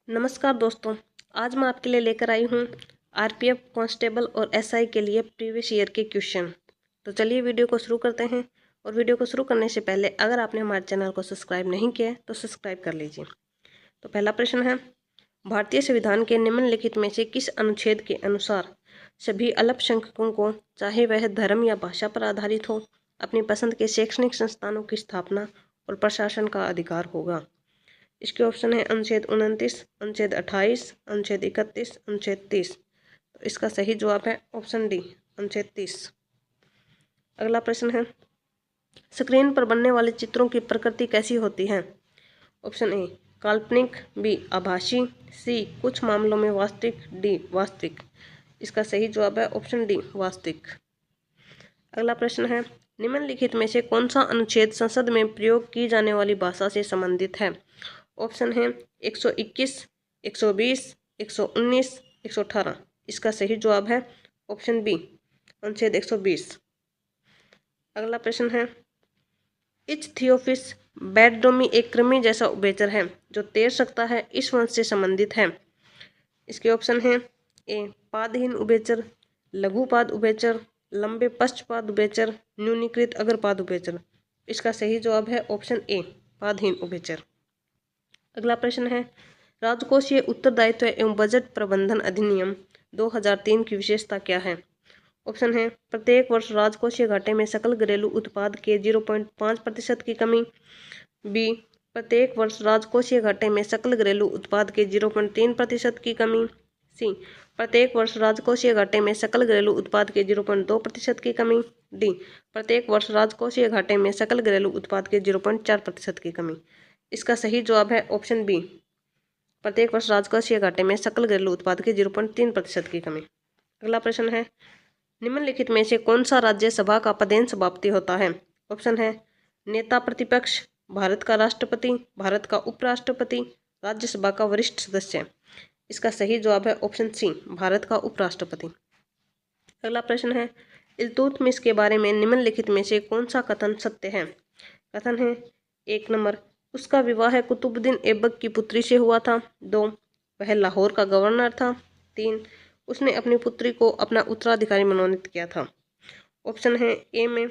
नमस्कार दोस्तों, आज मैं आपके लिए लेकर आई हूँ आरपीएफ कांस्टेबल और एसआई के लिए प्रीवियस ईयर के क्वेश्चन। तो चलिए वीडियो को शुरू करते हैं। और वीडियो को शुरू करने से पहले अगर आपने हमारे चैनल को सब्सक्राइब नहीं किया है तो सब्सक्राइब कर लीजिए। तो पहला प्रश्न है, भारतीय संविधान के निम्नलिखित में से किस अनुच्छेद के अनुसार सभी अल्पसंख्यकों को, चाहे वह धर्म या भाषा पर आधारित हो, अपनी पसंद के शैक्षणिक संस्थानों की स्थापना और प्रशासन का अधिकार होगा? इसके ऑप्शन है अनुच्छेद 29, अनुच्छेद 28, अनुच्छेद 31, अनुच्छेद 30। तो इसका सही जवाब है ऑप्शन डी, अनुच्छेद 30। अगला प्रश्न है, स्क्रीन पर बनने वाले चित्रों की प्रकृति कैसी होती है? ऑप्शन ए काल्पनिक, बी आभासी, सी कुछ मामलों में वास्तविक, डी वास्तविक। इसका सही जवाब है ऑप्शन डी वास्तविक। अगला प्रश्न है, निम्नलिखित में से कौन सा अनुच्छेद संसद में प्रयोग की जाने वाली भाषा से संबंधित है? ऑप्शन है 121, 120, 119, 118। इसका सही जवाब है ऑप्शन बी, अनुच्छेद 120। अगला प्रश्न है, इच्थियोफिस बैडडोमी एक कृमि जैसा उभयचर है जो तैर सकता है, इस वंश से संबंधित है? इसके ऑप्शन है ए पादहीन उभयचर, लघुपाद उभयचर, लंबे पश्चपाद उभयचर, न्यूनीकृत अग्रपाद उभयचर। इसका सही जवाब है ऑप्शन ए पादहीन उभयचर। अगला प्रश्न है, राजकोषीय उत्तरदायित्व एवं बजट प्रबंधन अधिनियम 2003 की विशेषता क्या है? ऑप्शन है प्रत्येक वर्ष राजकोषीय घाटे में सकल घरेलू उत्पाद के 0.5% की कमी, बी प्रत्येक वर्ष राजकोषीय घाटे में सकल घरेलू उत्पाद के 0.3% की कमी, सी प्रत्येक वर्ष राजकोषीय घाटे में सकल घरेलू उत्पाद के 0.2% की कमी, डी प्रत्येक वर्ष राजकोषीय घाटे में सकल घरेलू उत्पाद के 0.4% की कमी। इसका सही जवाब है ऑप्शन बी, प्रत्येक वर्ष राजकोषीय घाटे में सकल घरेलू उत्पाद के 0.3% की कमी। अगला प्रश्न है, निम्नलिखित में से कौन सा राज्यसभा का पदेन समाप्ति होता है? ऑप्शन है नेता प्रतिपक्ष, भारत का राष्ट्रपति, भारत का उपराष्ट्रपति, राज्यसभा का वरिष्ठ सदस्य। इसका सही जवाब है ऑप्शन सी, भारत का उपराष्ट्रपति। अगला प्रश्न है, इल्तुतमिश के बारे में निम्नलिखित में से कौन सा कथन सत्य है? कथन है, 1 नंबर उसका विवाह कुतुबुद्दीन ऐबक की पुत्री से हुआ था, 2 वह लाहौर का गवर्नर था, 3 उसने अपनी पुत्री को अपना उत्तराधिकारी मनोनीत किया था। ऑप्शन है ए में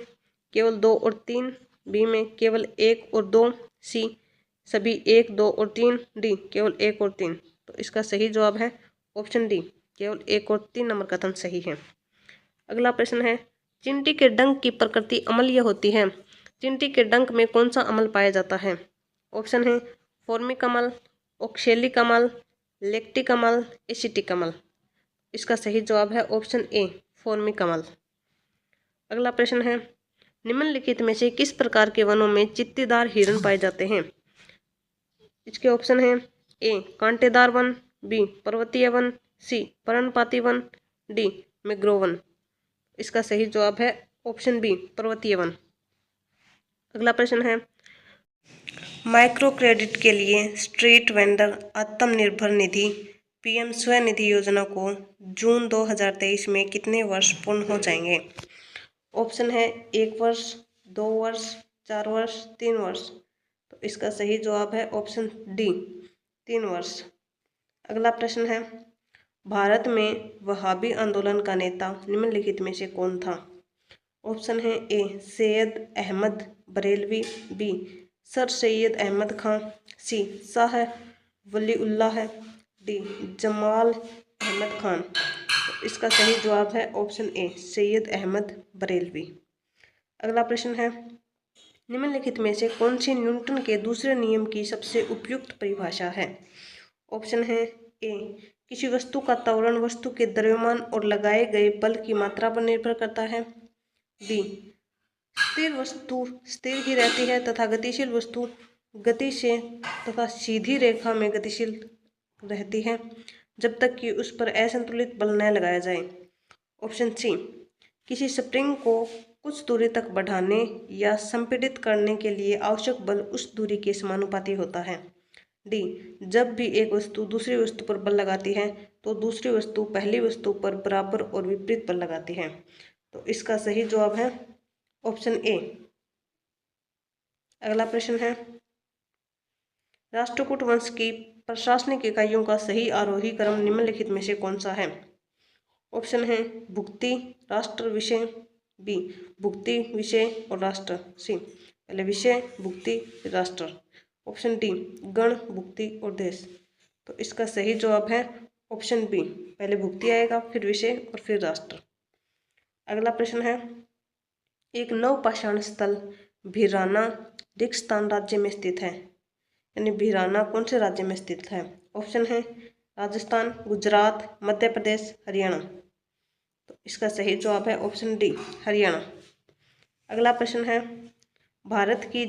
केवल 2 और 3, बी में केवल 1 और 2, सी सभी 1, 2 और 3, डी केवल 1 और 3। तो इसका सही जवाब है ऑप्शन डी, केवल 1 और 3 नंबर कथन सही है। अगला प्रश्न है, चींटी के डंक की प्रकृति अम्लीय होती है, चींटी के डंक में कौन सा अम्ल पाया जाता है? ऑप्शन है फॉर्मिक अम्ल, ऑक्सैलिक अम्ल, लैक्टिक अम्ल, एसिटिक अम्ल। इसका सही जवाब है ऑप्शन ए फॉर्मिक अम्ल। अगला प्रश्न है, निम्नलिखित में से किस प्रकार के वनों में चित्तीदार हिरण पाए जाते हैं? इसके ऑप्शन है ए कांटेदार वन, बी पर्वतीय वन, सी पर्णपाती वन, डी मैंग्रोव वन। इसका सही जवाब है ऑप्शन बी पर्वतीय वन। अगला प्रश्न है, माइक्रो क्रेडिट के लिए street vendor Atmanirbhar Nidhi PM Svanidhi योजना को जून 2023 में कितने वर्ष पूर्ण हो जाएंगे? ऑप्शन है 1 वर्ष, 2 वर्ष, 4 वर्ष, 3 वर्ष। तो इसका सही जवाब है ऑप्शन डी 3 वर्ष। अगला प्रश्न है, भारत में वहाबी आंदोलन का नेता निम्नलिखित में से कौन था? ऑप्शन है ए सैयद अहमद बरेलवी, बी सर सैयद अहमद खां, सी शाह वलीउल्लाह, डी जमाल अहमद खान। तो इसका सही जवाब है ऑप्शन ए सैयद अहमद बरेलवी। अगला प्रश्न है, निम्नलिखित में से कौन सी न्यूटन के दूसरे नियम की सबसे उपयुक्त परिभाषा है? ऑप्शन है ए किसी वस्तु का त्वरण वस्तु के द्रव्यमान और लगाए गए बल की मात्रा पर निर्भर करता है, बी स्थिर वस्तु स्थिर ही रहती है तथा गतिशील वस्तु गति से तथा सीधी रेखा में गतिशील रहती है जब तक कि उस पर असंतुलित बल न लगाया जाए। ऑप्शन सी किसी स्प्रिंग को कुछ दूरी तक बढ़ाने या संपीड़ित करने के लिए आवश्यक बल उस दूरी के समानुपाती होता है, डी जब भी एक वस्तु दूसरी वस्तु पर बल लगाती है तो दूसरी वस्तु पहली वस्तु पर बराबर और विपरीत बल लगाती है। तो इसका सही जवाब है ऑप्शन ए। अगला प्रश्न है, राष्ट्रकूट वंश की प्रशासनिक इकाइयों का सही आरोही क्रम निम्नलिखित में से कौन सा है? ऑप्शन है भुक्ति, राष्ट्र, विषय। बी भुक्ति, विषय और राष्ट्र। सी पहले विषय, भुक्ति, फिर राष्ट्र। ऑप्शन डी गण, भुक्ति और देश। तो इसका सही जवाब है ऑप्शन बी, पहले भुक्ति आएगा, फिर विषय और फिर राष्ट्र। अगला प्रश्न है, एक नवपाषाण स्थल भिराना रिक्स्थान राज्य में स्थित है। यानी भिराना कौन से राज्य में स्थित है? ऑप्शन है राजस्थान, गुजरात, मध्य प्रदेश, हरियाणा। तो इसका सही जवाब है ऑप्शन डी, हरियाणा। अगला प्रश्न है, भारत की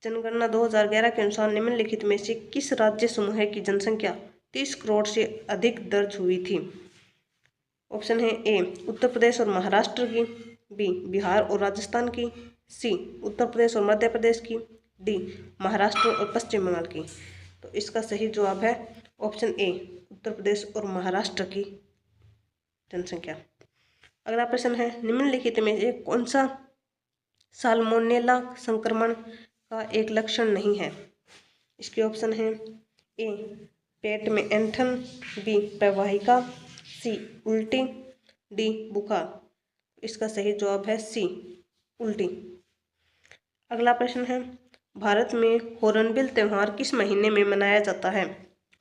जनगणना 2011 के अनुसार निम्नलिखित में से किस राज्य समूह की जनसंख्या 30 करोड़ से अधिक दर्ज हुई थी? ऑप्शन है ए उत्तर प्रदेश और महाराष्ट्र की, बी बिहार और राजस्थान की, सी उत्तर प्रदेश और मध्य प्रदेश की, डी महाराष्ट्र और पश्चिम बंगाल की। तो इसका सही जवाब है ऑप्शन ए, उत्तर प्रदेश और महाराष्ट्र की जनसंख्या। अगला प्रश्न है, निम्नलिखित में से कौन सा साल्मोनेला संक्रमण का एक लक्षण नहीं है? इसके ऑप्शन है ए पेट में ऐंठन, बी प्रवाहिका, सी उल्टी, डी बुखार। इसका सही जवाब है सी उल्टी। अगला प्रश्न है, भारत में हॉर्नबिल त्यौहार किस महीने में मनाया जाता है?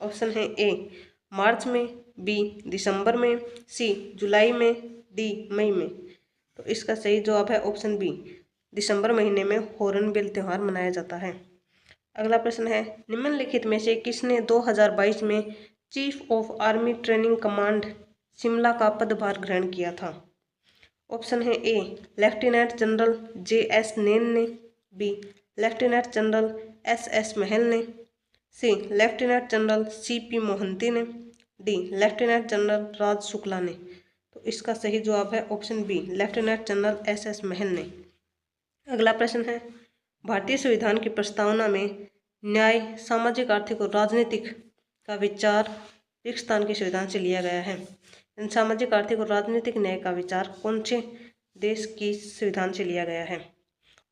ऑप्शन है ए मार्च में, बी दिसंबर में, सी जुलाई में, डी मई में। तो इसका सही जवाब है ऑप्शन बी, दिसंबर महीने में हॉर्नबिल त्यौहार मनाया जाता है। अगला प्रश्न है, निम्नलिखित में से किसने 2022 में chief of army training command Shimla का पदभार ग्रहण किया था? ऑप्शन है A lieutenant general J S. Nain ने, B lieutenant general S S. Mahal ने, C lieutenant general C P. Mohanty ने, D lieutenant general Raj Shukla ने। तो इसका सही जवाब है option B, lieutenant general S S. Mahal ने। अगला प्रश्न है, भारतीय संविधान की प्रस्तावना में न्याय, सामाजिक, आर्थिक और राजनीतिक का विचार किस स्थान के संविधान से लिया गया है? सामाजिक, आर्थिक और राजनीतिक न्याय का विचार कौन से देश की संविधान से लिया गया है?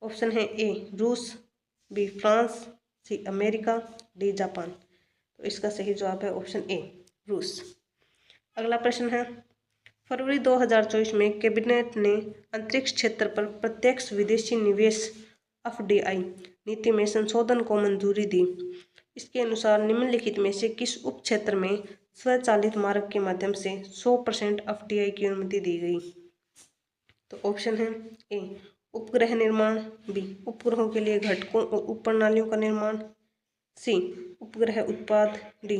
ऑप्शन है ए रूस, B France, C America, D Japan. तो इसका सही जवाब है ऑप्शन ए रूस। अगला प्रश्न है, फरवरी 2024 में कैबिनेट ने अंतरिक्ष क्षेत्र पर प्रत्यक्ष विदेशी निवेश एफडीआई नीति में संशोधन को मंजूरी दी। इसके अनुसार निम्नलिखित में से किस उप क्षेत्र में स्वचालित मार्ग के माध्यम से 100% एफडीआई की अनुमति दी गई? तो ऑप्शन है ए उपग्रह निर्माण, बी उपग्रहों के लिए घटकों और उपप्रणालियों का निर्माण, सी उपग्रह उत्पाद, डी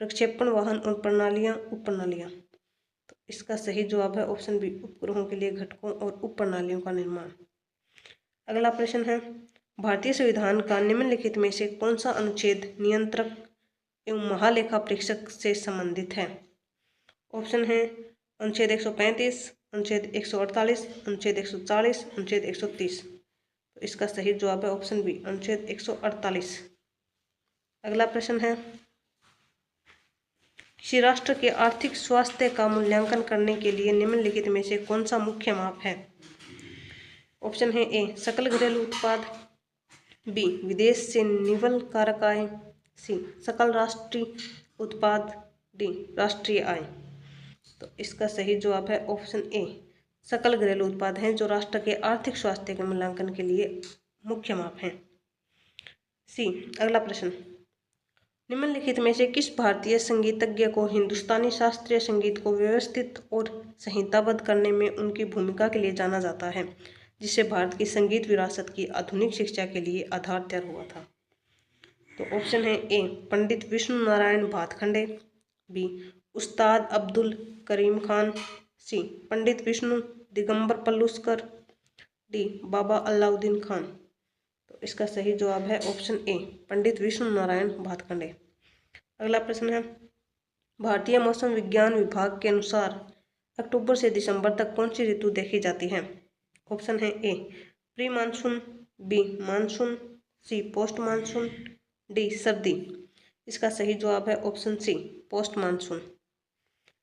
प्रक्षेपण वाहन और प्रणालियां उपप्रणालियां। तो इसका सही जवाब है ऑप्शन बी, उपग्रहों के लिए घटकों और उपप्रणालियों का निर्माण। अगला प्रश्न है, भारतीय संविधान का निम्नलिखित में से कौन सा अनुच्छेद नियंत्रक एवं महालेखा परीक्षक से संबंधित है? ऑप्शन है अनुच्छेद 135, अनुच्छेद 148, अनुच्छेद 140, अनुच्छेद 130। तो इसका सही जवाब है ऑप्शन बी, अनुच्छेद 148। अगला प्रश्न है, किसी राष्ट्र के आर्थिक स्वास्थ्य का मूल्यांकन करने के लिए निम्नलिखित में से कौन सा मुख्य माप है? ऑप्शन है ए सकल घरेलू उत्पाद, बी विदेश से निवल कारक आय, सी सकल राष्ट्रीय उत्पाद, डी राष्ट्रीय आय। तो इसका सही जवाब है ऑप्शन ए सकल घरेलू उत्पाद हैं जो राष्ट्र के आर्थिक स्वास्थ्य के मूल्यांकन के लिए मुख्य माप हैं। सी अगला प्रश्न, निम्नलिखित में से किस भारतीय संगीतज्ञ को हिंदुस्तानी शास्त्रीय संगीत को व्यवस्थित और संहिताबद्ध करने में उनकी भूमिका के लिए जाना जाता है, जिससे भारत की संगीत विरासत की आधुनिक शिक्षा के लिए आधार तैयार हुआ था? तो ऑप्शन है ए पंडित विष्णु नारायण भातखंडे, बी उस्ताद अब्दुल करीम खान, सी पंडित विष्णु दिगंबर पलुस्कर, डी बाबा अलाउद्दीन खान। तो इसका सही जवाब है ऑप्शन ए पंडित विष्णु नारायण भातखंडे। अगला प्रश्न है, भारतीय मौसम विज्ञान विभाग के अनुसार अक्टूबर से दिसंबर तक कौन सी ऋतु देखी जाती है? ऑप्शन है ए प्री मानसून, बी मानसून, सी पोस्ट मानसून, डी सर्दी। इसका सही जवाब है ऑप्शन सी पोस्ट मानसून।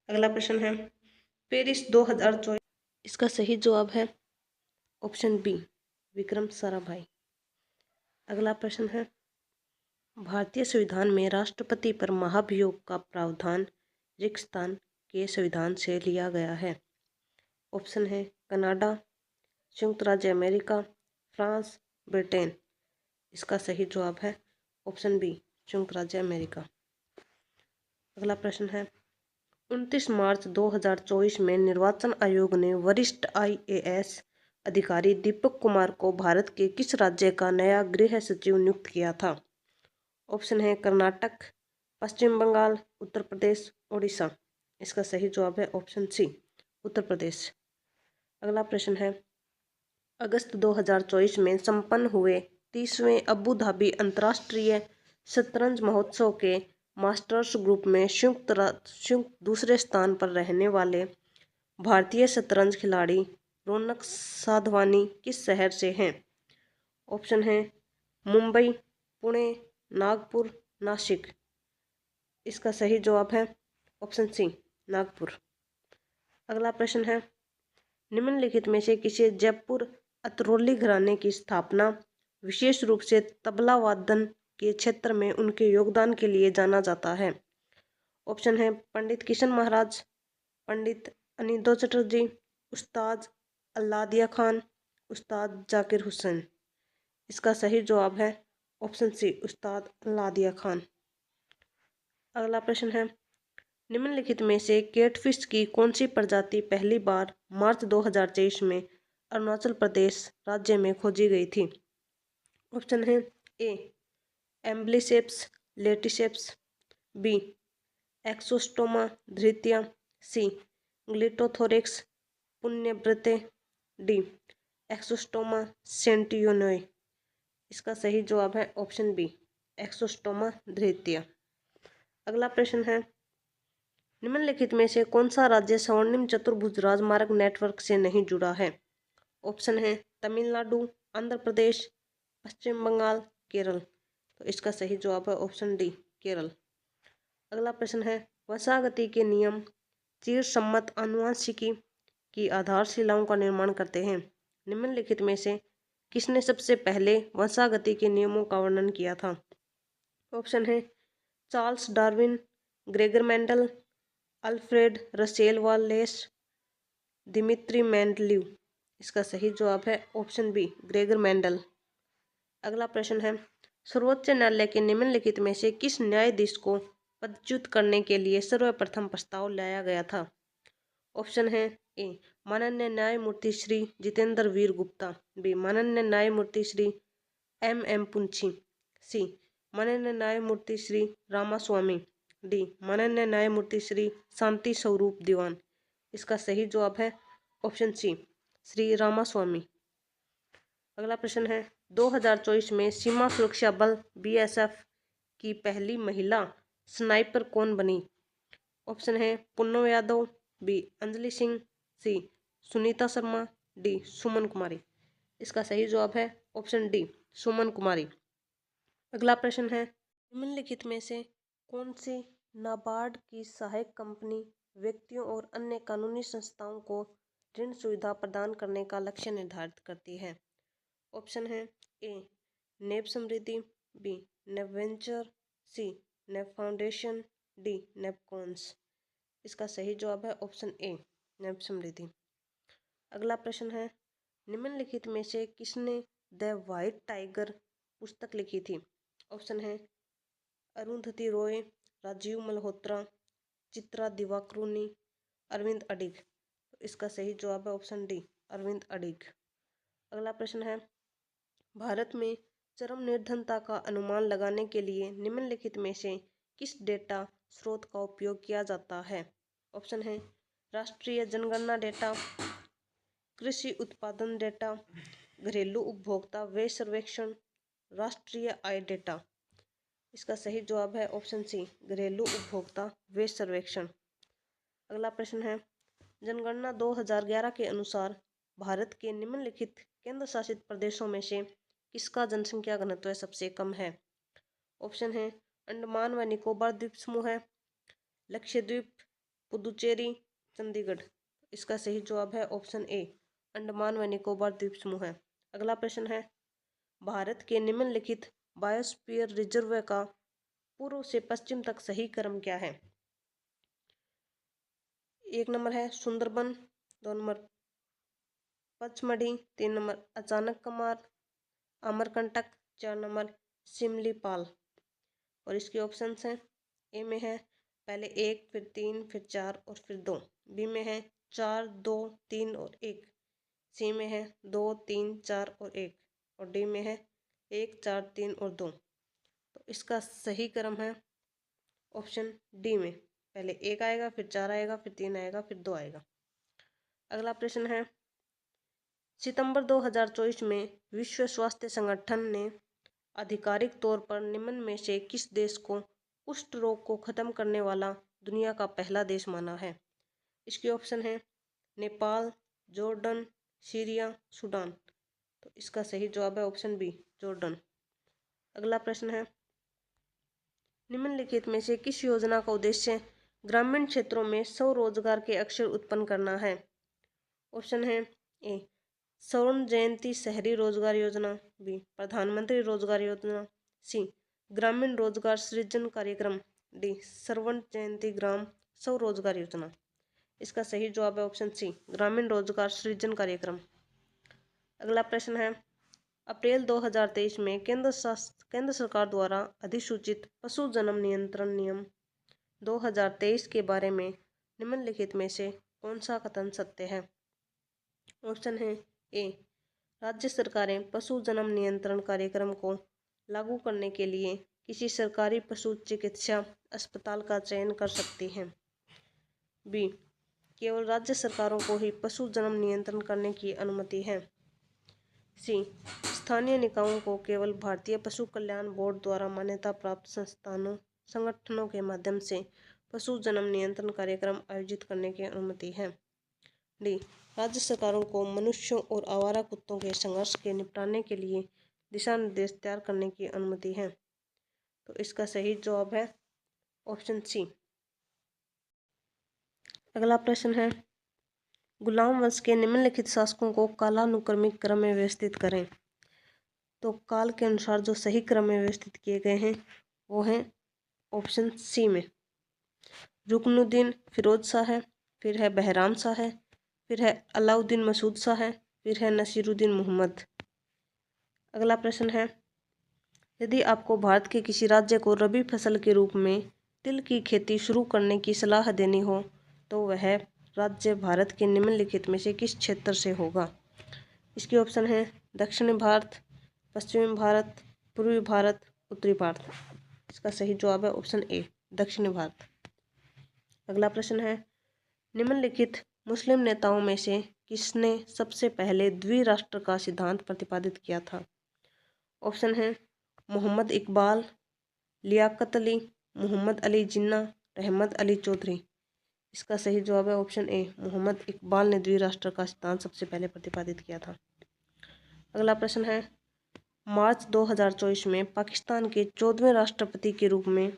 अगला प्रश्न है, पेरिस 2024, इसका सही जवाब है ऑप्शन बी विक्रम साराभाई। अगला प्रश्न है, भारतीय संविधान में राष्ट्रपति पर महाभियोग का प्रावधान रिक्त स्थान के संविधान से लिया गया है। ऑप्शन है कनाडा, संयुक्त राज्य अमेरिका, फ्रांस, ब्रिटेन। इसका सही जवाब है ऑप्शन बी, संयुक्त राज्य अमेरिका। अगला प्रश्न है 29 मार्च 2024 में निर्वाचन आयोग ने वरिष्ठ IAS अधिकारी दीपक कुमार को भारत के किस राज्य का नया गृह सचिव नियुक्त किया था? ऑप्शन है कर्नाटक, पश्चिम बंगाल, उत्तर प्रदेश, ओडिशा। इसका सही जवाब है ऑप्शन सी, उत्तर प्रदेश। अगला प्रश्न है अगस्त 2024 में संपन्न हुए 30वें अबू धाबी अंतर्राष्ट्रीय शतरंज महोत्सव के मास्टर्स ग्रुप में संयुक्त दूसरे स्थान पर रहने वाले भारतीय शतरंज खिलाड़ी रौनक साधवानी किस शहर से हैं? ऑप्शन है मुंबई, पुणे, नागपुर, नासिक। इसका सही जवाब है ऑप्शन सी, नागपुर। अगला प्रश्न है निम्नलिखित में से किसे जयपुर अतरौली घराने की स्थापना विशेष रूप से तबला वादन के क्षेत्र में उनके योगदान के लिए जाना जाता है? ऑप्शन है पंडित किशन महाराज, पंडित अनिरुद्ध चटर्जी, उस्ताद अल्लादिया खान, उस्ताद जाकिर हुसैन। इसका सही जवाब है ऑप्शन सी, उस्ताद अल्लादिया खान। अगला प्रश्न है निम्नलिखित में से कैटफिश की कौन सी प्रजाति पहली बार मार्च 2023 में अरुणाचल प्रदेश राज्य में खोजी गई थी? ऑप्शन है ए एम्ब्लिसेप्स लेटिसेप्स, बी एक्सोस्टोमा धृतिया, सी ग्लिटोथोरेक्स पुण्यव्रते, डी एक्सोस्टोमा सेंटियोनोए। इसका सही जवाब है ऑप्शन बी, एक्सोस्टोमा धृतिया। अगला प्रश्न है निम्नलिखित में से कौन सा राज्य स्वर्णिम चतुर्भुज राजमार्ग नेटवर्क से नहीं जुड़ा है? ऑप्शन है तमिलनाडु, आंध्र प्रदेश, पश्चिम बंगाल, केरल। तो इसका सही जवाब है ऑप्शन डी, केरल। अगला प्रश्न है वंशागति के नियम चिरसम्मत आनुवंशिकी की आधारशिलाओं का निर्माण करते हैं। निम्नलिखित में से किसने सबसे पहले वंशागति के नियमों का वर्णन किया था? ऑप्शन है Charles Darwin, Gregor Mendel, Alfred Russel wireless, Dmitry Mendeleev. इसका सही जवाब है ऑप्शन बी, ग्रेगर मेंडल। अगला प्रश्न है सर्वोच्च न्यायालय के निम्नलिखित में से किस न्यायाधीश को पदच्युत करने के लिए सर्वप्रथम प्रस्ताव लाया गया था? ऑप्शन है ए माननीय न्यायमूर्ति श्री जितेंद्र वीर गुप्ता, बी माननीय न्यायमूर्ति श्री MM पुंछी, सी माननीय न्यायमूर्ति श्री रामास्वामी, डी माननीय न्यायमूर्ति श्री शांति स्वरूप दीवान। इसका सही जवाब है ऑप्शन सी, श्री रामास्वामी। अगला प्रश्न है 2024 में सीमा सुरक्षा बल BSF की पहली महिला स्नाइपर कौन बनी? ऑप्शन है पुन्नव यादव, बी अंजलि सिंह, सी सुनीता शर्मा, डी सुमन कुमारी। इसका सही जवाब है ऑप्शन डी, सुमन कुमारी। अगला प्रश्न है निम्नलिखित में से कौन सी नाबार्ड की सहायक कंपनी व्यक्तियों और अन्य कानूनी संस्थाओं को ऋण सुविधा प्रदान करने का लक्ष्य निर्धारित करती है? ऑप्शन है ए नेब समृद्धि, बी नेब वेंचर, सी नेब फाउंडेशन, डी नेबकॉन्स। इसका सही जवाब है ऑप्शन ए, नेब समृद्धि। अगला प्रश्न है निम्नलिखित में से किसने द व्हाइट टाइगर पुस्तक लिखी थी? ऑप्शन है अरुंधति रॉय, राजीव मल्होत्रा, चित्रा दिवाकरुनी, अरविंद अडिग। इसका सही जवाब है ऑप्शन डी, अरविंद अडिग। अगला प्रश्न है भारत में चरम निर्धनता का अनुमान लगाने के लिए निम्नलिखित में से किस डेटा स्रोत का उपयोग किया जाता है? ऑप्शन है राष्ट्रीय जनगणना डेटा, कृषि उत्पादन डेटा, घरेलू उपभोक्ता व्यय सर्वेक्षण, राष्ट्रीय आय डेटा। इसका सही जवाब है ऑप्शन सी, घरेलू उपभोक्ता व्यय सर्वेक्षण। अगला प्रश्न है जनगणना 2011 के अनुसार भारत के निम्नलिखित केंद्र शासित प्रदेशों में से किसका जनसंख्या घनत्व सबसे कम है? ऑप्शन है अंडमान व निकोबार द्वीप समूह है, लक्षद्वीप, पुदुचेरी, चंडीगढ़। इसका सही जवाब है ऑप्शन ए, अंडमान व निकोबार द्वीप समूह है। अगला प्रश्न है भारत के निम्नलिखित बायोस्फीयर रिजर्व का पूर्व से पश्चिम तक सही क्रम क्या है? 1 नंबर है सुंदरबन, 2 नंबर पचमढ़ी, 3 नंबर अचानक कमार, अमरकंटक, 4 नंबर सिमलीपाल। और इसके ऑप्शंस हैं, ए में है पहले 1, फिर 3, फिर 4 और फिर 2। बी में है 4, 2, 3 और 1। सी में है 2, 3, 4 और 1। और डी में है 1, 4, 3 और 2। तो इसका सही क्रम है ऑप्शन डी में, पहले 1 आएगा, फिर 4 आएगा, फिर 3 आएगा, फिर 2 आएगा। अगला प्रश्न है, सितंबर 2024 में विश्व स्वास्थ्य संगठन ने आधिकारिक तौर पर निम्न में से किस देश को कुष्ठ रोग को खत्म करने वाला दुनिया का पहला देश माना है? इसके ऑप्शन है नेपाल, जॉर्डन, सीरिया, सूडान। तो इसका सही जवाब है ऑप्शन बी, जॉर्डन। अगला प्रश्न है, निम्नलिखित में से किस योजना का उद्देश्य ग्रामीण क्षेत्रों में स्वरोजगार के अवसर उत्पन्न करना है? ऑप्शन है ए स्वर्ण जयंती शहरी रोजगार योजना, बी प्रधानमंत्री रोजगार योजना, सी ग्रामीण रोजगार सृजन कार्यक्रम, डी स्वर्ण जयंती ग्राम स्वरोजगार योजना। इसका सही जवाब है ऑप्शन सी, ग्रामीण रोजगार सृजन कार्यक्रम। अगला प्रश्न है, अप्रैल 2023 में केंद्र सरकार द्वारा अधिसूचित पशु जन्म नियंत्रण नियम 2023 के बारे में निम्नलिखित में से कौन सा कथन सत्य है? ऑप्शन है ए राज्य सरकारें पशु जन्म नियंत्रण कार्यक्रम को लागू करने के लिए किसी सरकारी पशु चिकित्सा अस्पताल का चयन कर सकती हैं। बी केवल राज्य सरकारों को ही पशु जन्म नियंत्रण करने की अनुमति है। सी स्थानीय निकायों को केवल भारतीय पशु कल्याण बोर्ड द्वारा मान्यता प्राप्त संगठनों के माध्यम से पशु जन्म नियंत्रण कार्यक्रम आयोजित करने की अनुमति है। डी राज्य सरकारों को मनुष्यों और आवारा कुत्तों के संघर्ष के निपटाने के लिए दिशा निर्देश तैयार करने की अनुमति है। तो इसका सही जवाब है ऑप्शन सी। अगला प्रश्न है, गुलाम वंश के निम्नलिखित शासकों को कालानुक्रमिक क्रम में व्यवस्थित करें। तो काल के अनुसार जो सही क्रम में व्यवस्थित किए गए हैं वो हैं ऑप्शन सी में रुकनुद्दीन फिरोज शाह है, फिर है बहराम शाह है, फिर है अलाउद्दीन मसूद शाह है, फिर है नसीरुद्दीन मोहम्मद। अगला प्रश्न है, यदि आपको भारत के किसी राज्य को रबी फसल के रूप में तिल की खेती शुरू करने की सलाह देनी हो तो वह राज्य भारत के निम्नलिखित में से किस क्षेत्र से होगा? इसके ऑप्शन है दक्षिणी भारत, पश्चिमी भारत, पूर्वी भारत, उत्तरी भारत। इसका सही जवाब है ऑप्शन ए, दक्षिणी भारत। अगला प्रश्न है, निम्नलिखित मुस्लिम नेताओं में से किसने सबसे पहले द्विराष्ट्र का सिद्धांत प्रतिपादित किया था? ऑप्शन है मोहम्मद इकबाल, लियाकत अली, मोहम्मद अली जिन्ना, रहमत अली चौधरी। इसका सही जवाब है ऑप्शन ए, मोहम्मद इकबाल ने द्विराष्ट्र का सिद्धांत सबसे पहले प्रतिपादित किया था। अगला प्रश्न है, मार्च 2024 में पाकिस्तान के 14वें राष्ट्रपति के रूप में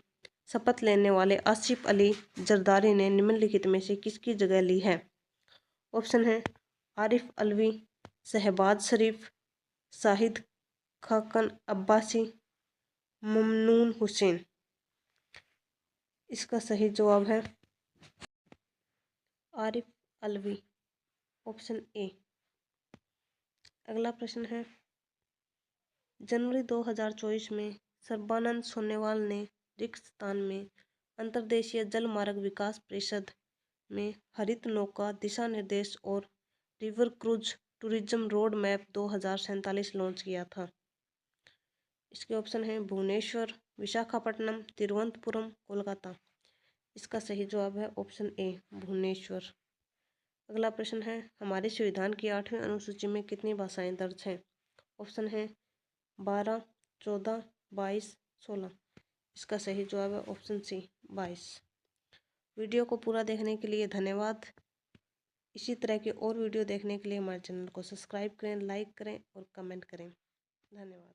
शपथ लेने वाले आसिफ अली जरदारी ने निम्नलिखित में से किसकी जगह ली है? ऑप्शन है आरिफ अलवी, शहबाज शरीफ, शाहिद खाकन अब्बासी, ममनून हुसैन। इसका सही जवाब है आरिफ अलवी, ऑप्शन ए। अगला प्रश्न है, जनवरी 2024 में सर्बानंद सोनोवाल ने रिक्त स्थान में अंतर्देशीय जल मार्ग विकास परिषद में हरित नौका दिशा निर्देश और river cruise tourism road map 2047 launch किया था। इसके ऑप्शन हैं भुवनेश्वर, विशाखापट्टनम, तिरुवनंतपुरम, कोलकाता। इसका सही जवाब है ऑप्शन ए, भुवनेश्वर। अगला प्रश्न है, हमारे संविधान की 8वीं अनुसूची में कितनी भाषाएं दर्ज हैं? ऑप्शन है 12, 14, 22, 16। इसका सही जवाब है ऑप्शन सी, 22। वीडियो को पूरा देखने के लिए धन्यवाद। इसी तरह के और वीडियो देखने के लिए हमारे चैनल को सब्सक्राइब करें, लाइक करें और कमेंट करें। धन्यवाद।